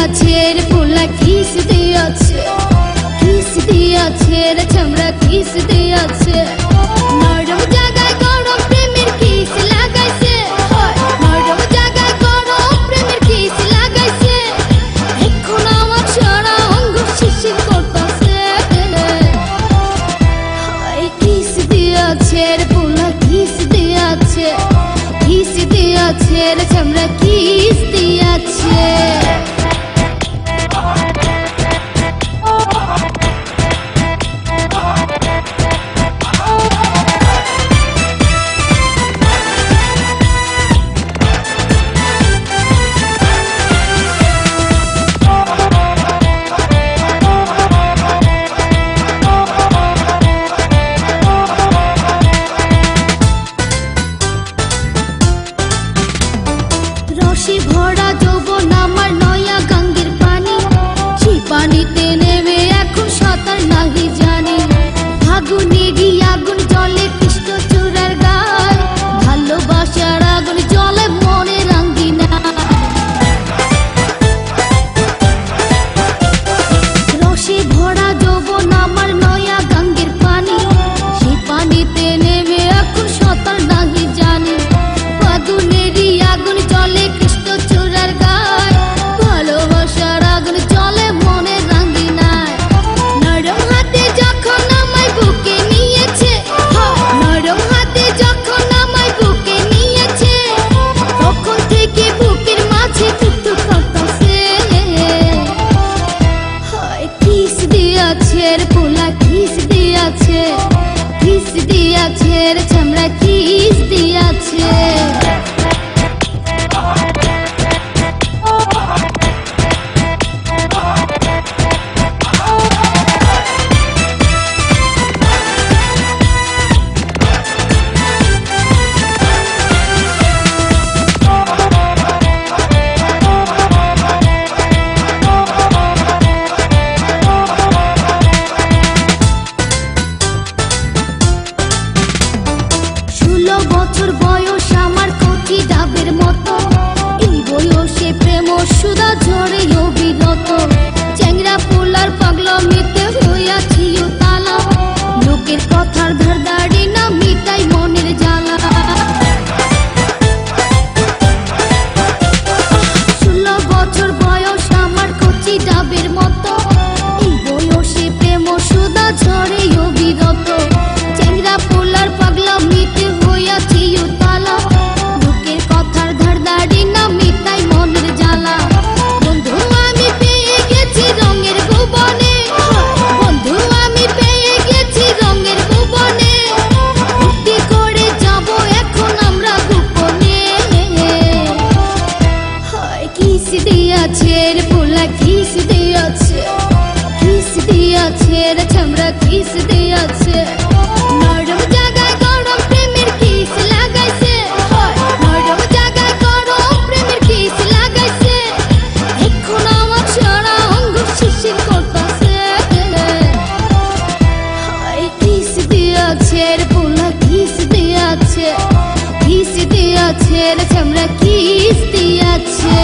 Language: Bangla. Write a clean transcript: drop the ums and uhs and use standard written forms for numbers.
দিয়াছে রে পোলা কিস দিয়াছে, কিস দিয়াছে রে চামড়া কিস দিয়াছে। নরম জায়গায় গরম প্রেমের কিস লাগাইছে, নরম জায়গায় গরম প্রেমের কিস লাগাইছে। এখন আমার সারা অঙ্গ শিরশির করতাছে। কিস দিয়াছে রে পোলা কিস দিয়াছে, কিস দিয়াছে রে চামড়া কিস দিয়াছে। রসে ভরা যৌবন আমার নয়া গাঙ্গের পানি, সেই পানিতে নেমে এখন সাঁতার নাহি জানি। ফাগুনেরই আগুন জলে কৃষ্ণ চূড়ার গায়, ভালোবাসার আগুন জলে মনে রাঙ্গিনা। রসে ভরা যৌবন আমার নয়া গাঙ্গের পানি, সেই পানিতে নেমে এখন সাঁতার নাহি জানি। ফাগুনেরই আগুন জলে কৃষ্ণ চূড়ার গায়, ভালোবাসার আগুন জলে মনে রাঙ্গিনায়। নরম হাতে যখন আমায় বুকে নিয়েছে, নরম হাতে যখন আমায় বুকে নিয়েছে, তখন থেকে বুকের মাঝে টুকটুক করতাছে। কিস দিয়াছে রে পোলা কিস দিয়াছে, কিস দিয়াছে রে চামড়া কিস দিয়াছে। বছর বয়স আমার কচি ডাবের মতো, এই বয়সে প্রেম সুধা ঝরে অবিরত। চ্যাংরা পোলার পাগলামিতে হইয়াছি তালা, লোকের কথার ধার দাড়ি না মিটাই মনের জ্বালা। 16 বছর বয়স আমার কচি ডাবের মতো, এই বয়সে প্রেম সুধা ঝরে অবিরত। চ্যাংরা পোলার পাগলামিতে হইয়াছি তালা, লোকের কথার ধার দাড়ি না মিটাই মনের জ্বালা। বন্ধু আমি পেয়ে গেছি রঙের ভুবনে, বন্ধু আমি পেয়ে গেছি রঙের ভুবনে। ফুর্তি করে যাব এখন আমরা গোপনে। কিস দিয়াছে রে পোলা কিস দিয়াছে, কিস দিয়াছে রে চামড়া কিস দিয়াছে। নরম জায়গায় গরম প্রেমের কিস লাগাইছে, নরম জায়গায় গরম প্রেমের কিস লাগাইছে। এখন আমার সারা অঙ্গ শিরশির করতাছে। কিস দিয়াছে রে পোলা কিস দিয়াছে, কিস দিয়াছে রে চামড়া কিস দিয়াছে।